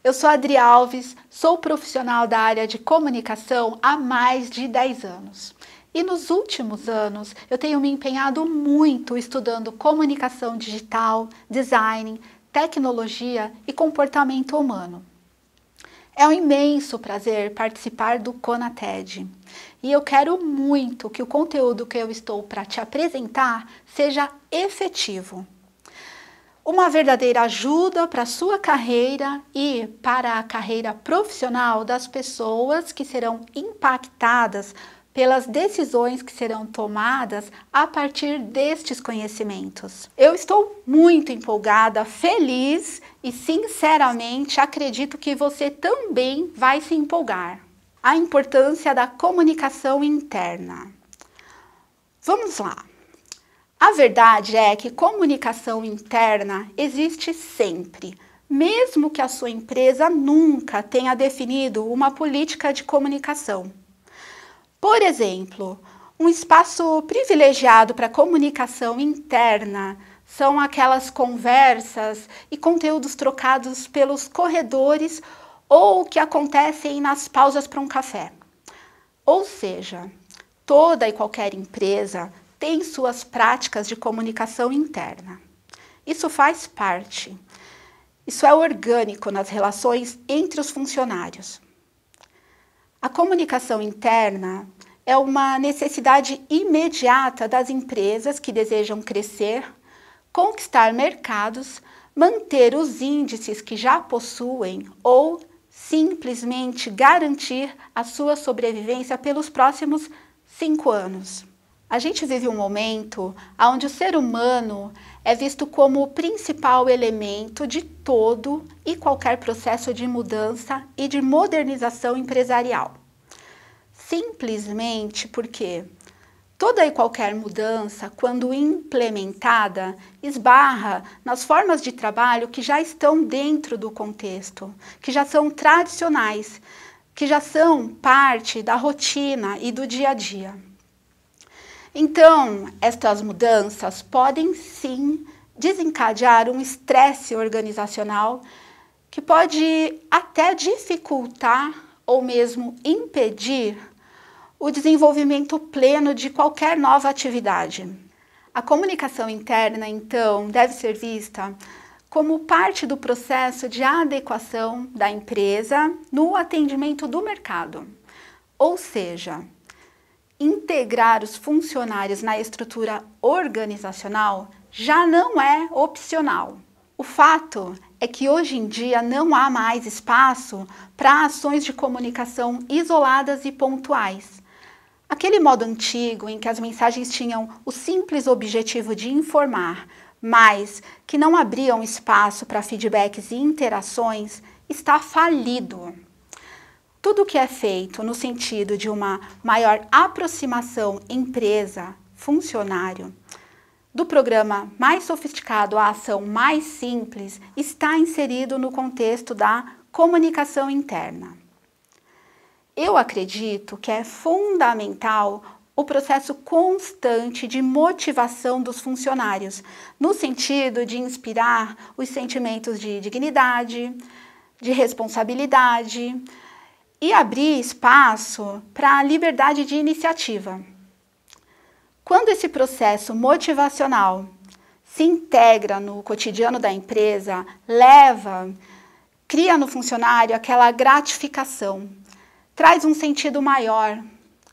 Eu sou Adri Alves, sou profissional da área de comunicação há mais de 10 anos. E nos últimos anos eu tenho me empenhado muito estudando comunicação digital, design, tecnologia e comportamento humano. É um imenso prazer participar do CONATED e eu quero muito que o conteúdo que eu estou para te apresentar seja efetivo. Uma verdadeira ajuda para a sua carreira e para a carreira profissional das pessoas que serão impactadas pelas decisões que serão tomadas a partir destes conhecimentos. Eu estou muito empolgada, feliz e sinceramente acredito que você também vai se empolgar. A importância da comunicação interna. Vamos lá. A verdade é que comunicação interna existe sempre, mesmo que a sua empresa nunca tenha definido uma política de comunicação. Por exemplo, um espaço privilegiado para comunicação interna são aquelas conversas e conteúdos trocados pelos corredores ou que acontecem nas pausas para um café. Ou seja, toda e qualquer empresa tem suas práticas de comunicação interna. Isso faz parte. Isso é orgânico nas relações entre os funcionários. A comunicação interna é uma necessidade imediata das empresas que desejam crescer, conquistar mercados, manter os índices que já possuem ou simplesmente garantir a sua sobrevivência pelos próximos 5 anos. A gente vive um momento onde o ser humano é visto como o principal elemento de todo e qualquer processo de mudança e de modernização empresarial. Simplesmente porque toda e qualquer mudança, quando implementada, esbarra nas formas de trabalho que já estão dentro do contexto, que já são tradicionais, que já são parte da rotina e do dia a dia. Então, estas mudanças podem sim desencadear um estresse organizacional que pode até dificultar ou mesmo impedir o desenvolvimento pleno de qualquer nova atividade. A comunicação interna, então, deve ser vista como parte do processo de adequação da empresa no atendimento do mercado, ou seja, integrar os funcionários na estrutura organizacional já não é opcional. O fato é que hoje em dia não há mais espaço para ações de comunicação isoladas e pontuais. Aquele modo antigo em que as mensagens tinham o simples objetivo de informar, mas que não abriam espaço para feedbacks e interações, está falido. Tudo que é feito no sentido de uma maior aproximação empresa-funcionário, do programa mais sofisticado à ação mais simples, está inserido no contexto da comunicação interna. Eu acredito que é fundamental o processo constante de motivação dos funcionários, no sentido de inspirar os sentimentos de dignidade, de responsabilidade, e abrir espaço para a liberdade de iniciativa. Quando esse processo motivacional se integra no cotidiano da empresa, cria no funcionário aquela gratificação, traz um sentido maior.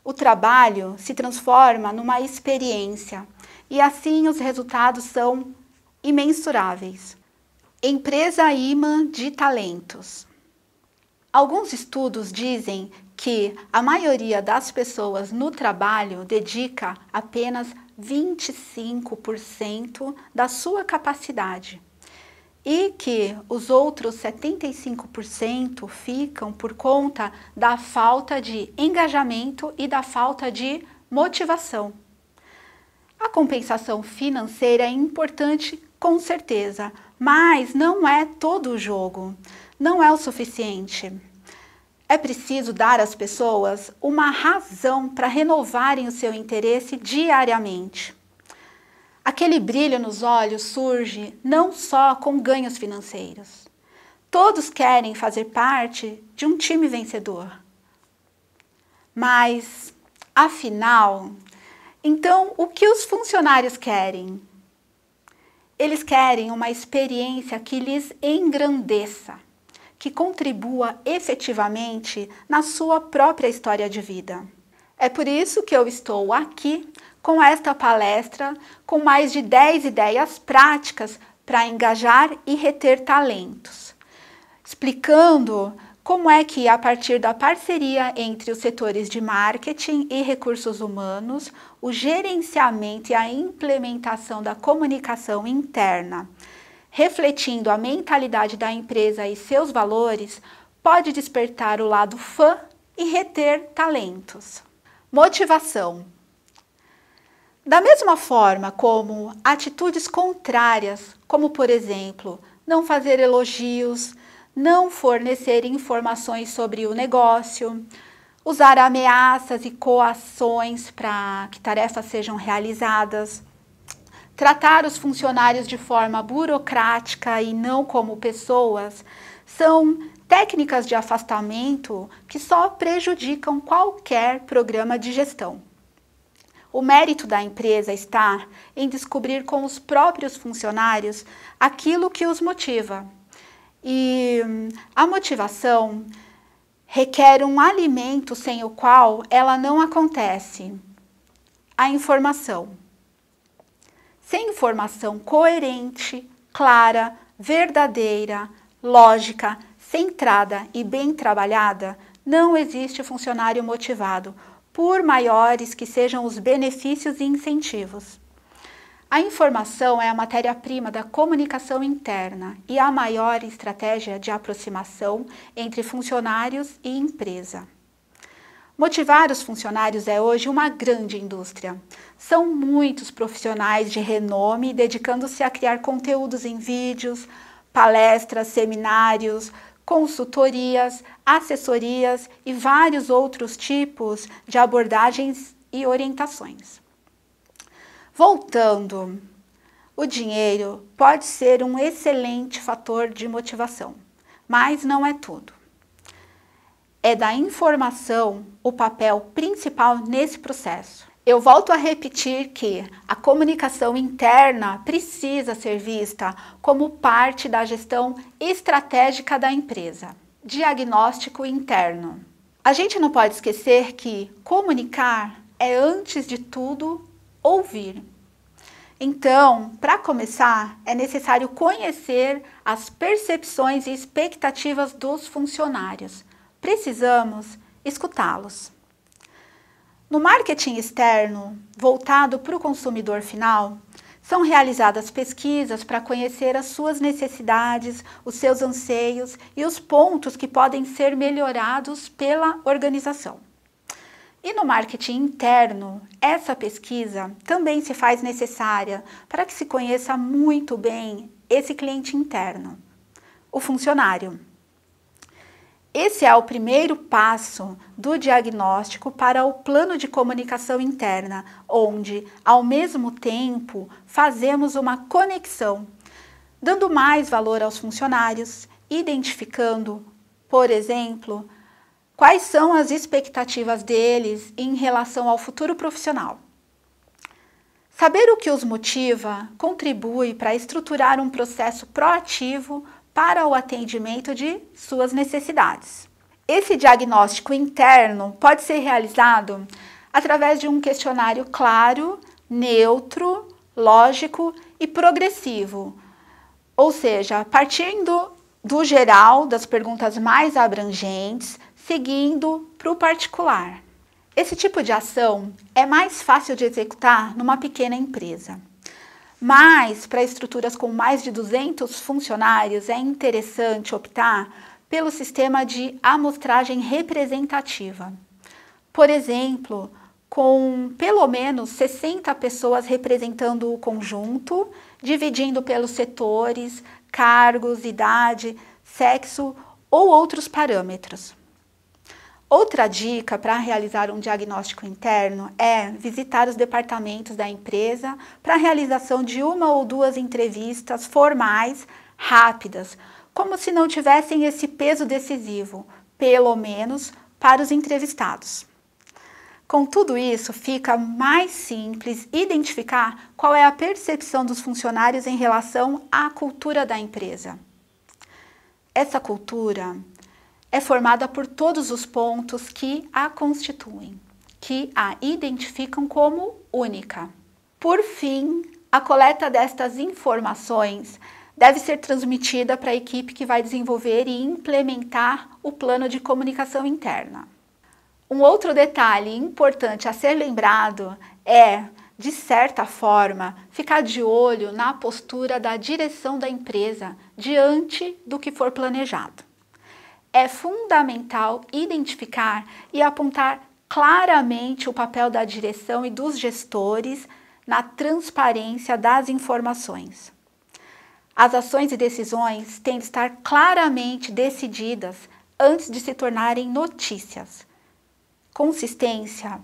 O trabalho se transforma numa experiência e assim os resultados são imensuráveis. Empresa imã de talentos. Alguns estudos dizem que a maioria das pessoas no trabalho dedica apenas 25% da sua capacidade e que os outros 75% ficam por conta da falta de engajamento e da falta de motivação. A compensação financeira é importante, com certeza, mas não é todo o jogo. Não é o suficiente. É preciso dar às pessoas uma razão para renovarem o seu interesse diariamente. Aquele brilho nos olhos surge não só com ganhos financeiros. Todos querem fazer parte de um time vencedor. Mas, afinal, então o que os funcionários querem? Eles querem uma experiência que lhes engrandeça, que contribua efetivamente na sua própria história de vida. É por isso que eu estou aqui com esta palestra com mais de 10 ideias práticas para engajar e reter talentos, explicando como é que, a partir da parceria entre os setores de marketing e recursos humanos, o gerenciamento e a implementação da comunicação interna, refletindo a mentalidade da empresa e seus valores, pode despertar o lado fã e reter talentos. Motivação. Da mesma forma como atitudes contrárias, como por exemplo, não fazer elogios, não fornecer informações sobre o negócio, usar ameaças e coações para que tarefas sejam realizadas, tratar os funcionários de forma burocrática e não como pessoas, são técnicas de afastamento que só prejudicam qualquer programa de gestão. O mérito da empresa está em descobrir com os próprios funcionários aquilo que os motiva. E a motivação requer um alimento sem o qual ela não acontece: a informação. Sem informação coerente, clara, verdadeira, lógica, centrada e bem trabalhada, não existe funcionário motivado, por maiores que sejam os benefícios e incentivos. A informação é a matéria-prima da comunicação interna e a maior estratégia de aproximação entre funcionários e empresa. Motivar os funcionários é hoje uma grande indústria. São muitos profissionais de renome dedicando-se a criar conteúdos em vídeos, palestras, seminários, consultorias, assessorias e vários outros tipos de abordagens e orientações. Voltando, o dinheiro pode ser um excelente fator de motivação, mas não é tudo. É da informação o papel principal nesse processo. Eu volto a repetir que a comunicação interna precisa ser vista como parte da gestão estratégica da empresa. Diagnóstico interno. A gente não pode esquecer que comunicar é, antes de tudo, ouvir. Então, para começar, é necessário conhecer as percepções e expectativas dos funcionários. Precisamos escutá-los. No marketing externo, voltado para o consumidor final, são realizadas pesquisas para conhecer as suas necessidades, os seus anseios e os pontos que podem ser melhorados pela organização. E no marketing interno, essa pesquisa também se faz necessária para que se conheça muito bem esse cliente interno, o funcionário. Esse é o primeiro passo do diagnóstico para o plano de comunicação interna, onde, ao mesmo tempo, fazemos uma conexão, dando mais valor aos funcionários, identificando, por exemplo, quais são as expectativas deles em relação ao futuro profissional. Saber o que os motiva contribui para estruturar um processo proativo para o atendimento de suas necessidades. Esse diagnóstico interno pode ser realizado através de um questionário claro, neutro, lógico e progressivo, ou seja, partindo do geral, das perguntas mais abrangentes, seguindo para o particular. Esse tipo de ação é mais fácil de executar numa pequena empresa. Mas, para estruturas com mais de 200 funcionários, é interessante optar pelo sistema de amostragem representativa. Por exemplo, com pelo menos 60 pessoas representando o conjunto, dividindo pelos setores, cargos, idade, sexo ou outros parâmetros. Outra dica para realizar um diagnóstico interno é visitar os departamentos da empresa para a realização de 1 ou 2 entrevistas formais, rápidas, como se não tivessem esse peso decisivo, pelo menos para os entrevistados. Com tudo isso, fica mais simples identificar qual é a percepção dos funcionários em relação à cultura da empresa. Essa cultura é formada por todos os pontos que a constituem, que a identificam como única. Por fim, a coleta destas informações deve ser transmitida para a equipe que vai desenvolver e implementar o plano de comunicação interna. Um outro detalhe importante a ser lembrado é, de certa forma, ficar de olho na postura da direção da empresa diante do que for planejado. É fundamental identificar e apontar claramente o papel da direção e dos gestores na transparência das informações. As ações e decisões têm de estar claramente decididas antes de se tornarem notícias. Consistência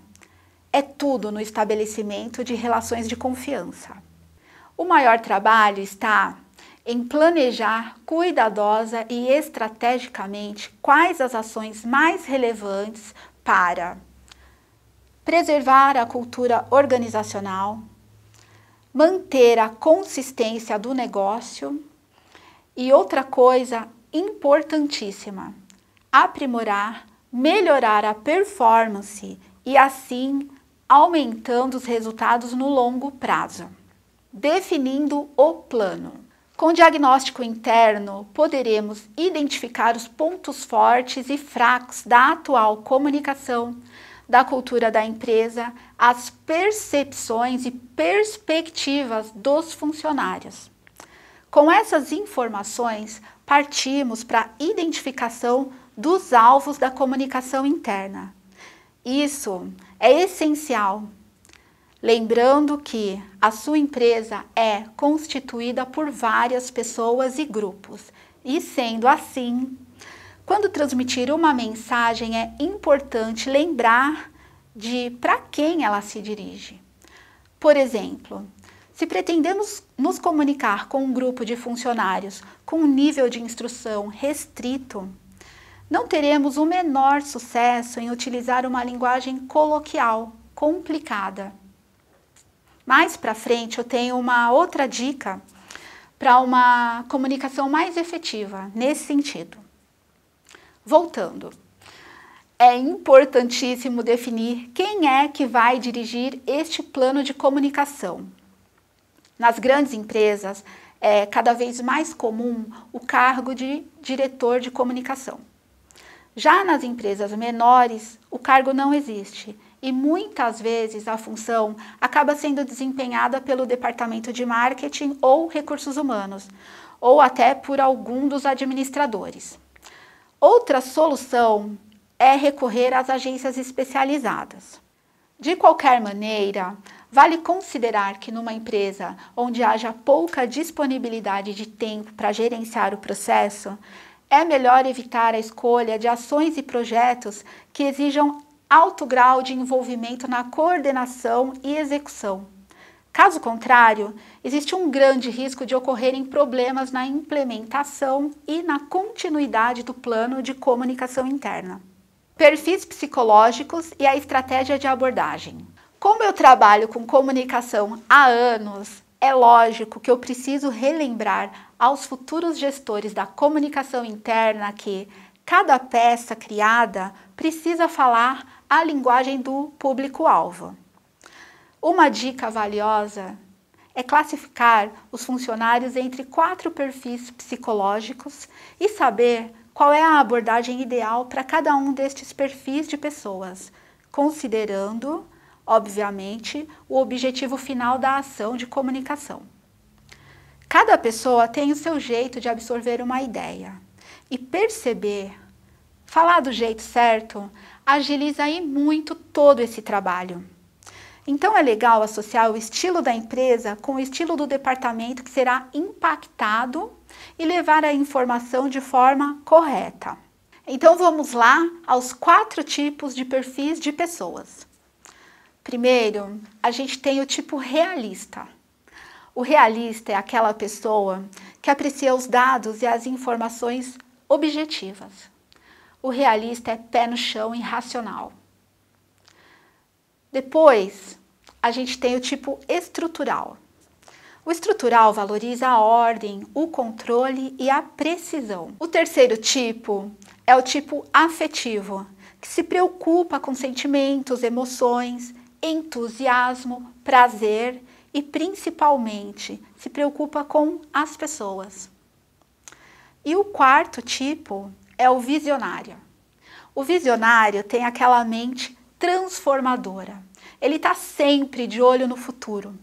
é tudo no estabelecimento de relações de confiança. O maior trabalho está em planejar cuidadosa e estrategicamente quais as ações mais relevantes para preservar a cultura organizacional, manter a consistência do negócio e outra coisa importantíssima, aprimorar, melhorar a performance e assim aumentando os resultados no longo prazo. Definindo o plano. Com diagnóstico interno, poderemos identificar os pontos fortes e fracos da atual comunicação, da cultura da empresa, as percepções e perspectivas dos funcionários. Com essas informações, partimos para a identificação dos alvos da comunicação interna. Isso é essencial, lembrando que a sua empresa é constituída por várias pessoas e grupos, e sendo assim, quando transmitir uma mensagem é importante lembrar de para quem ela se dirige. Por exemplo, se pretendemos nos comunicar com um grupo de funcionários com um nível de instrução restrito, não teremos o menor sucesso em utilizar uma linguagem coloquial, complicada. Mais para frente eu tenho uma outra dica para uma comunicação mais efetiva nesse sentido. Voltando, é importantíssimo definir quem é que vai dirigir este plano de comunicação. Nas grandes empresas, é cada vez mais comum o cargo de diretor de comunicação. Já nas empresas menores, o cargo não existe e muitas vezes a função acaba sendo desempenhada pelo departamento de marketing ou recursos humanos, ou até por algum dos administradores. Outra solução é recorrer às agências especializadas. De qualquer maneira, vale considerar que numa empresa onde haja pouca disponibilidade de tempo para gerenciar o processo, é melhor evitar a escolha de ações e projetos que exijam alto grau de envolvimento na coordenação e execução. Caso contrário, existe um grande risco de ocorrerem problemas na implementação e na continuidade do plano de comunicação interna. Perfis psicológicos e a estratégia de abordagem. Como eu trabalho com comunicação há anos, é lógico que eu preciso relembrar aos futuros gestores da comunicação interna que cada peça criada precisa falar a linguagem do público-alvo. Uma dica valiosa é classificar os funcionários entre 4 perfis psicológicos e saber qual é a abordagem ideal para cada um destes perfis de pessoas, considerando, obviamente, o objetivo final da ação de comunicação. Cada pessoa tem o seu jeito de absorver uma ideia e perceber, falar do jeito certo, agiliza aí muito todo esse trabalho. Então é legal associar o estilo da empresa com o estilo do departamento que será impactado e levar a informação de forma correta. Então vamos lá aos 4 tipos de perfis de pessoas. Primeiro, a gente tem o tipo realista. O realista é aquela pessoa que aprecia os dados e as informações objetivas. O realista é pé no chão e racional. Depois, a gente tem o tipo estrutural. O estrutural valoriza a ordem, o controle e a precisão. O terceiro tipo é o tipo afetivo, que se preocupa com sentimentos, emoções, entusiasmo, prazer e, principalmente, se preocupa com as pessoas. E o quarto tipo é o visionário. O visionário tem aquela mente transformadora. Ele está sempre de olho no futuro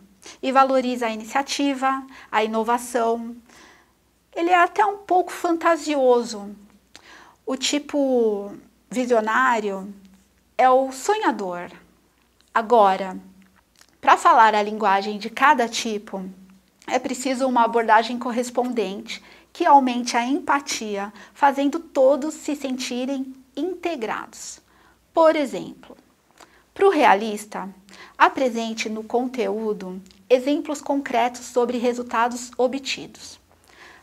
e valoriza a iniciativa, a inovação. Ele é até um pouco fantasioso. O tipo visionário é o sonhador. Agora, para falar a linguagem de cada tipo, é preciso uma abordagem correspondente que aumente a empatia, fazendo todos se sentirem integrados. Por exemplo, para o realista, apresente no conteúdo exemplos concretos sobre resultados obtidos.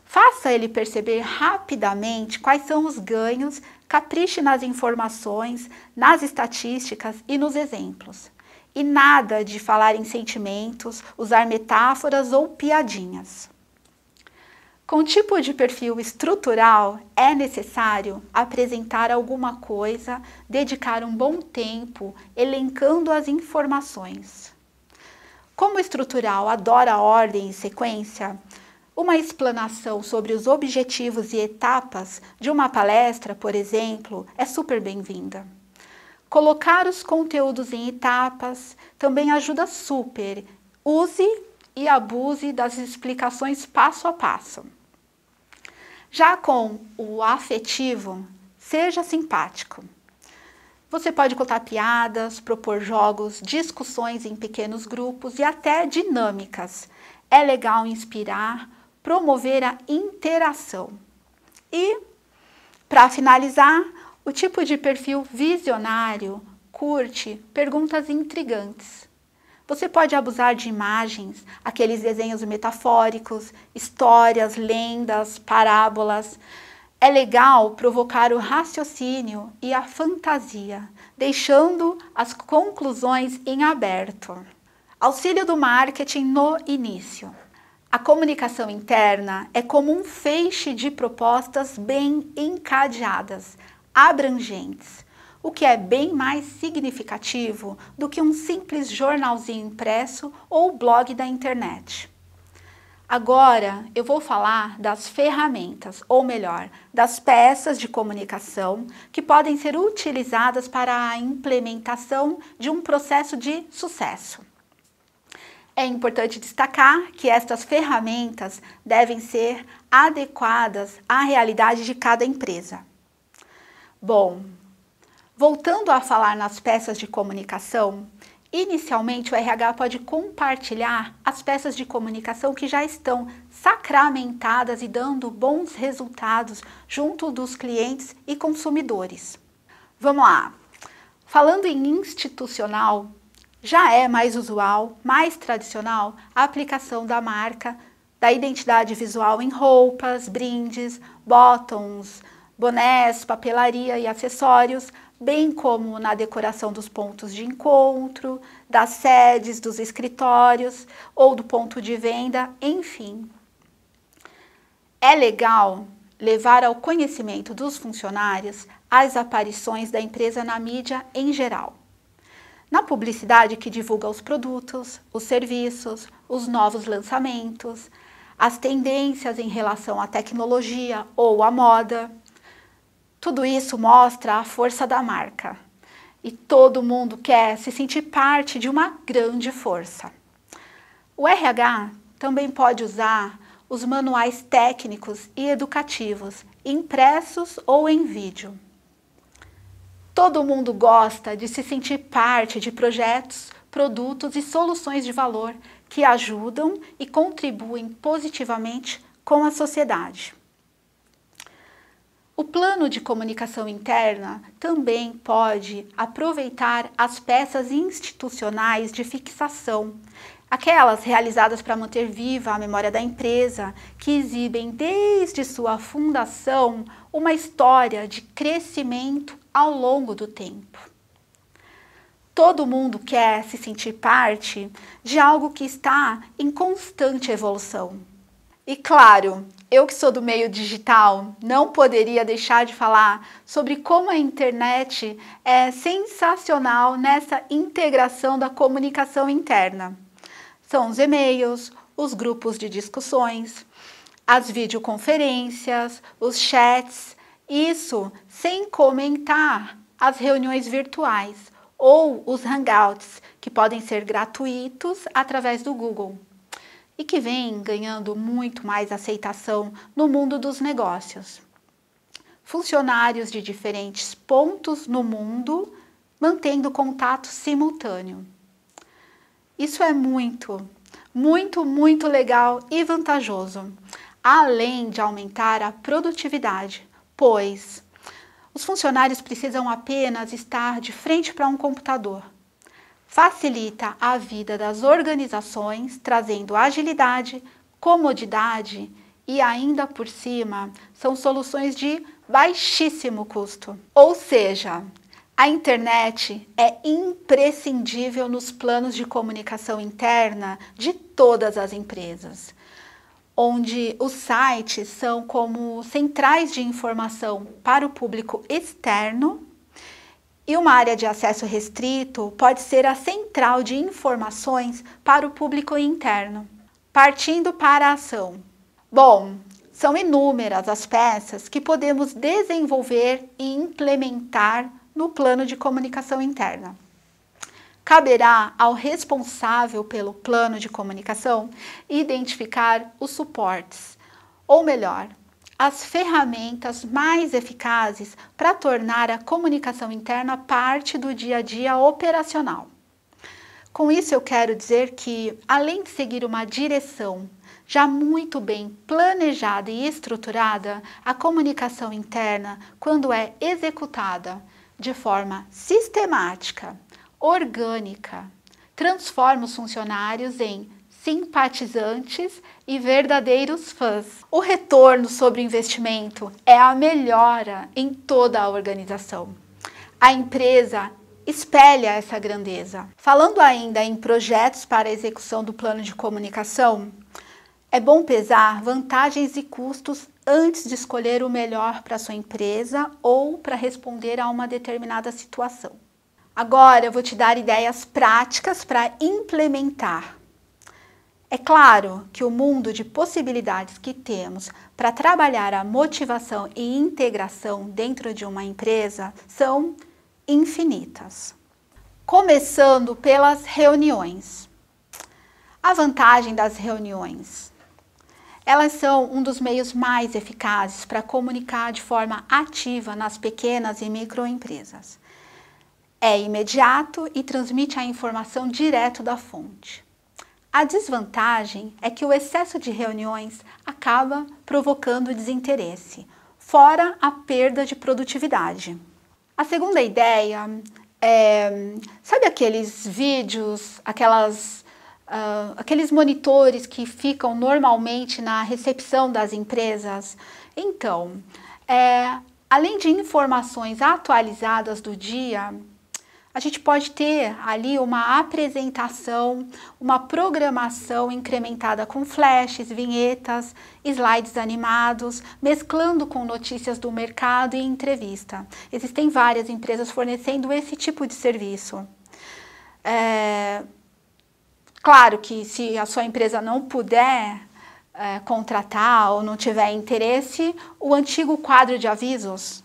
Faça ele perceber rapidamente quais são os ganhos, capriche nas informações, nas estatísticas e nos exemplos. E nada de falar em sentimentos, usar metáforas ou piadinhas. Com o tipo de perfil estrutural, é necessário apresentar alguma coisa, dedicar um bom tempo, elencando as informações. Como o estrutural adora ordem e sequência, uma explanação sobre os objetivos e etapas de uma palestra, por exemplo, é super bem-vinda. Colocar os conteúdos em etapas também ajuda super. Use e abuse das explicações passo a passo. Já com o afetivo, seja simpático. Você pode contar piadas, propor jogos, discussões em pequenos grupos e até dinâmicas. É legal inspirar, promover a interação. E, para finalizar, o tipo de perfil visionário curte perguntas intrigantes. Você pode abusar de imagens, aqueles desenhos metafóricos, histórias, lendas, parábolas. É legal provocar o raciocínio e a fantasia, deixando as conclusões em aberto. Auxílio do marketing no início. A comunicação interna é como um feixe de propostas bem encadeadas, abrangentes, o que é bem mais significativo do que um simples jornalzinho impresso ou blog da internet. Agora eu vou falar das ferramentas, ou melhor, das peças de comunicação que podem ser utilizadas para a implementação de um processo de sucesso. É importante destacar que estas ferramentas devem ser adequadas à realidade de cada empresa. Bom, voltando a falar nas peças de comunicação, inicialmente o RH pode compartilhar as peças de comunicação que já estão sacramentadas e dando bons resultados junto dos clientes e consumidores. Vamos lá! Falando em institucional, já é mais usual, mais tradicional, a aplicação da marca, da identidade visual em roupas, brindes, bottoms, bonés, papelaria e acessórios, bem como na decoração dos pontos de encontro, das sedes, dos escritórios ou do ponto de venda, enfim. É legal levar ao conhecimento dos funcionários as aparições da empresa na mídia em geral. Na publicidade que divulga os produtos, os serviços, os novos lançamentos, as tendências em relação à tecnologia ou à moda. Tudo isso mostra a força da marca e todo mundo quer se sentir parte de uma grande força. O RH também pode usar os manuais técnicos e educativos, impressos ou em vídeo. Todo mundo gosta de se sentir parte de projetos, produtos e soluções de valor que ajudam e contribuem positivamente com a sociedade. O plano de comunicação interna também pode aproveitar as peças institucionais de fixação, Aquelas realizadas para manter viva a memória da empresa, que exibem desde sua fundação uma história de crescimento ao longo do tempo. Todo mundo quer se sentir parte de algo que está em constante evolução. E claro, eu que sou do meio digital, não poderia deixar de falar sobre como a internet é sensacional nessa integração da comunicação interna. São os e-mails, os grupos de discussões, as videoconferências, os chats, isso sem comentar as reuniões virtuais ou os hangouts, que podem ser gratuitos através do Google e que vem ganhando muito mais aceitação no mundo dos negócios. Funcionários de diferentes pontos no mundo mantendo contato simultâneo. Isso é muito legal e vantajoso, além de aumentar a produtividade, pois os funcionários precisam apenas estar de frente para um computador. Facilita a vida das organizações, trazendo agilidade, comodidade e ainda por cima são soluções de baixíssimo custo. Ou seja, a internet é imprescindível nos planos de comunicação interna de todas as empresas, onde os sites são como centrais de informação para o público externo e uma área de acesso restrito pode ser a central de informações para o público interno. Partindo para a ação. Bom, são inúmeras as peças que podemos desenvolver e implementar no plano de comunicação interna. Caberá ao responsável pelo plano de comunicação identificar os suportes, ou melhor, as ferramentas mais eficazes para tornar a comunicação interna parte do dia a dia operacional. Com isso eu quero dizer que, além de seguir uma direção já muito bem planejada e estruturada, a comunicação interna, quando é executada de forma sistemática, orgânica, transforma os funcionários em simpatizantes e verdadeiros fãs. O retorno sobre o investimento é a melhora em toda a organização. A empresa espelha essa grandeza. Falando ainda em projetos para a execução do plano de comunicação, é bom pesar vantagens e custos antes de escolher o melhor para a sua empresa ou para responder a uma determinada situação. Agora eu vou te dar ideias práticas para implementar. É claro que o mundo de possibilidades que temos para trabalhar a motivação e integração dentro de uma empresa são infinitas. Começando pelas reuniões. A vantagem das reuniões. Elas são um dos meios mais eficazes para comunicar de forma ativa nas pequenas e microempresas. É imediato e transmite a informação direto da fonte. A desvantagem é que o excesso de reuniões acaba provocando desinteresse, fora a perda de produtividade. A segunda ideia é, sabe aqueles vídeos, aqueles monitores que ficam normalmente na recepção das empresas? Então, além de informações atualizadas do dia, a gente pode ter ali uma apresentação, uma programação incrementada com flashes, vinhetas, slides animados, mesclando com notícias do mercado e entrevista. Existem várias empresas fornecendo esse tipo de serviço. Claro que se a sua empresa não puder contratar ou não tiver interesse, o antigo quadro de avisos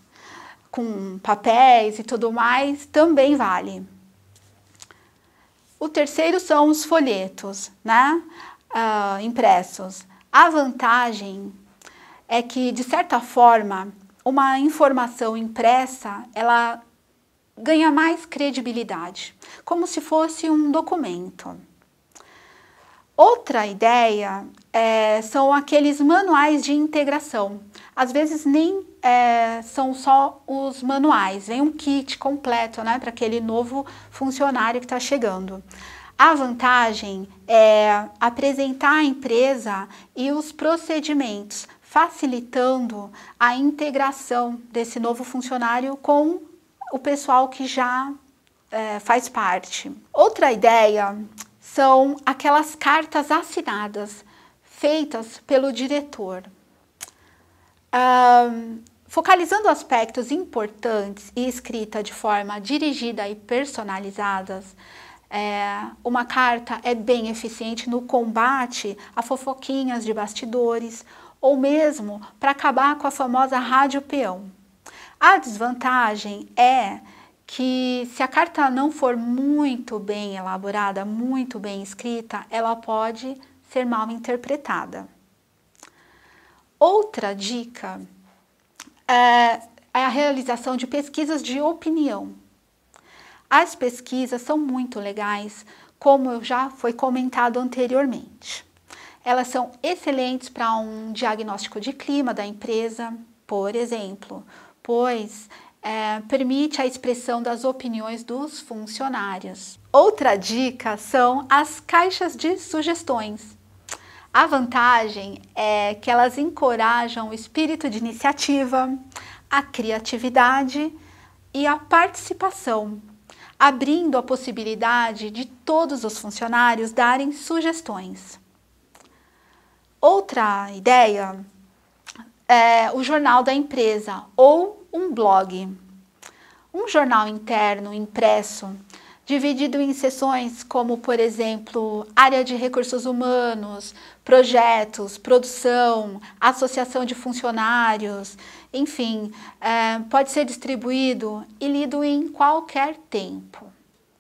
com papéis e tudo mais também vale. O terceiro são os folhetos, né? Impressos. A vantagem é que, de certa forma, uma informação impressa, ela ganha mais credibilidade, como se fosse um documento. Outra ideia são aqueles manuais de integração. Às vezes nem são só os manuais, vem um kit completo, né, para aquele novo funcionário que está chegando. A vantagem é apresentar a empresa e os procedimentos, facilitando a integração desse novo funcionário com o pessoal que já faz parte. Outra ideia são aquelas cartas assinadas, feitas pelo diretor. Focalizando aspectos importantes e escrita de forma dirigida e personalizada, uma carta é bem eficiente no combate a fofoquinhas de bastidores ou mesmo para acabar com a famosa rádio peão. A desvantagem é que se a carta não for muito bem elaborada, muito bem escrita, ela pode ser mal interpretada. Outra dica é a realização de pesquisas de opinião. As pesquisas são muito legais, como já foi comentado anteriormente. Elas são excelentes para um diagnóstico de clima da empresa, por exemplo, pois permite a expressão das opiniões dos funcionários. Outra dica são as caixas de sugestões. A vantagem é que elas encorajam o espírito de iniciativa, a criatividade e a participação, abrindo a possibilidade de todos os funcionários darem sugestões. Outra ideia é o jornal da empresa ou um blog. Um jornal interno impresso, dividido em seções como, por exemplo, área de recursos humanos, projetos, produção, associação de funcionários, enfim, pode ser distribuído e lido em qualquer tempo,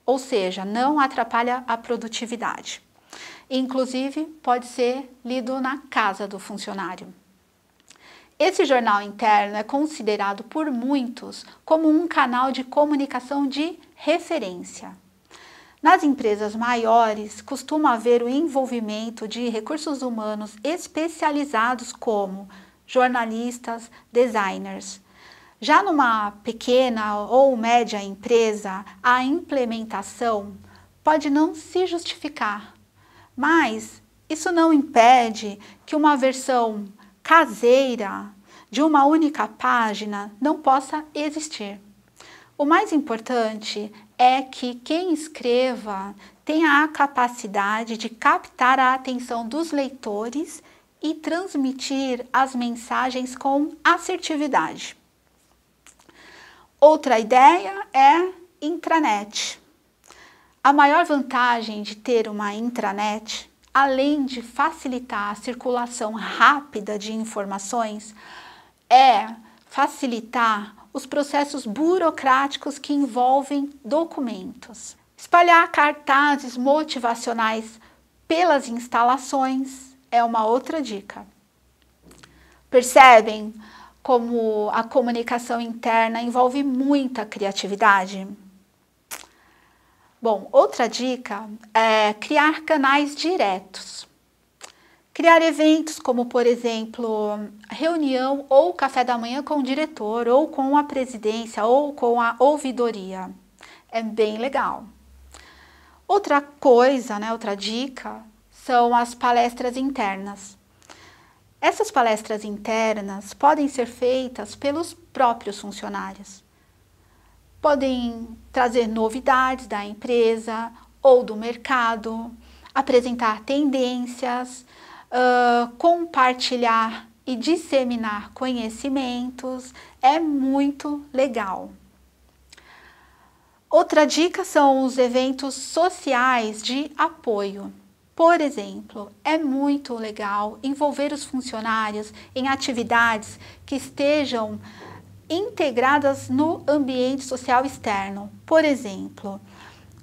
ou seja, não atrapalha a produtividade. Inclusive, pode ser lido na casa do funcionário. Esse jornal interno é considerado por muitos como um canal de comunicação de referência. Nas empresas maiores, costuma haver o envolvimento de recursos humanos especializados como jornalistas, designers. Já numa pequena ou média empresa, a implementação pode não se justificar, mas isso não impede que uma versão caseira de uma única página não possa existir. O mais importante é que quem escreva tenha a capacidade de captar a atenção dos leitores e transmitir as mensagens com assertividade. Outra ideia é intranet. A maior vantagem de ter uma intranet, além de facilitar a circulação rápida de informações, é facilitar os processos burocráticos que envolvem documentos. Espalhar cartazes motivacionais pelas instalações é uma outra dica. Percebem como a comunicação interna envolve muita criatividade? Bom, outra dica é criar canais diretos. Criar eventos como, por exemplo, reunião ou café da manhã com o diretor, ou com a presidência, ou com a ouvidoria. É bem legal. Outra coisa, outra dica, são as palestras internas. Essas palestras internas podem ser feitas pelos próprios funcionários. Podem trazer novidades da empresa ou do mercado, apresentar tendências, compartilhar e disseminar conhecimentos. É muito legal. Outra dica são os eventos sociais de apoio. Por exemplo, é muito legal envolver os funcionários em atividades que estejam integradas no ambiente social externo. Por exemplo,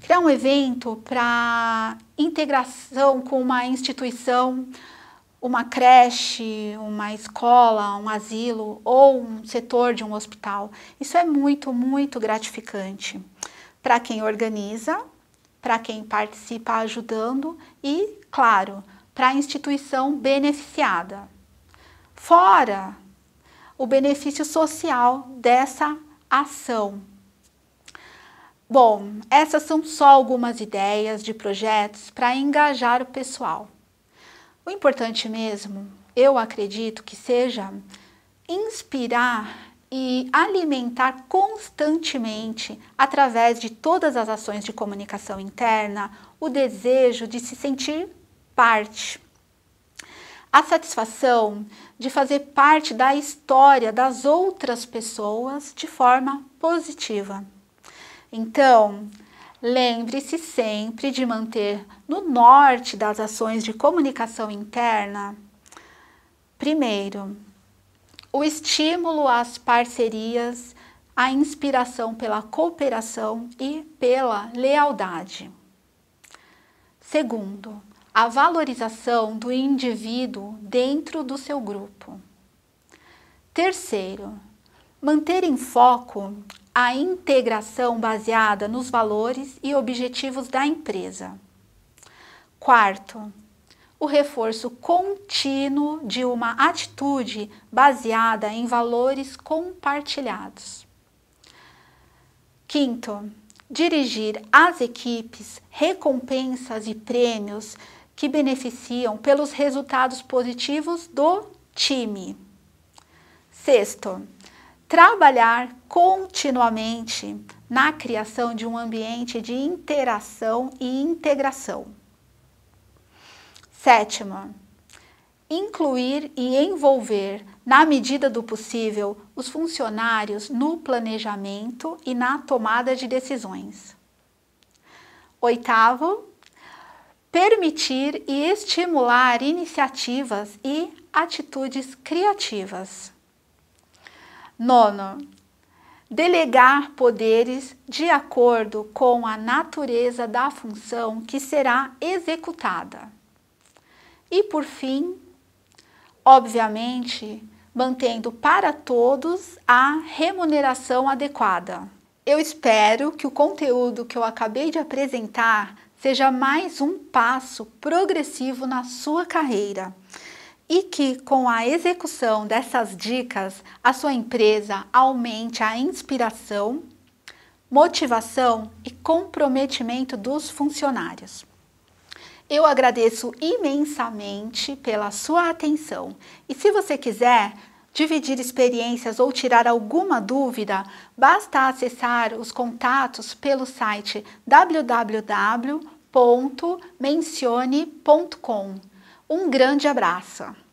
criar um evento para integração com uma instituição, uma creche, uma escola, um asilo ou um setor de um hospital. Isso é muito, muito gratificante para quem organiza, para quem participa ajudando e, claro, para a instituição beneficiada. Fora o benefício social dessa ação. Bom, essas são só algumas ideias de projetos para engajar o pessoal. O importante mesmo, eu acredito que seja inspirar e alimentar constantemente, através de todas as ações de comunicação interna, o desejo de se sentir parte. A satisfação de fazer parte da história das outras pessoas de forma positiva. Então, lembre-se sempre de manter no norte das ações de comunicação interna, primeiro, o estímulo às parcerias, a inspiração pela cooperação e pela lealdade. Segundo, a valorização do indivíduo dentro do seu grupo. Terceiro, manter em foco a integração baseada nos valores e objetivos da empresa. Quarto, o reforço contínuo de uma atitude baseada em valores compartilhados. Quinto, dirigir às equipes recompensas e prêmios que beneficiam pelos resultados positivos do time. Sexto, trabalhar continuamente na criação de um ambiente de interação e integração. Sétimo, incluir e envolver, na medida do possível, os funcionários no planejamento e na tomada de decisões. Oitavo, permitir e estimular iniciativas e atitudes criativas. Nono, delegar poderes de acordo com a natureza da função que será executada. E por fim, obviamente, mantendo para todos a remuneração adequada. Eu espero que o conteúdo que eu acabei de apresentar seja mais um passo progressivo na sua carreira e que, com a execução dessas dicas, a sua empresa aumente a inspiração, motivação e comprometimento dos funcionários. Eu agradeço imensamente pela sua atenção e se você quiser dividir experiências ou tirar alguma dúvida, basta acessar os contatos pelo site www.mencione.com. Um grande abraço!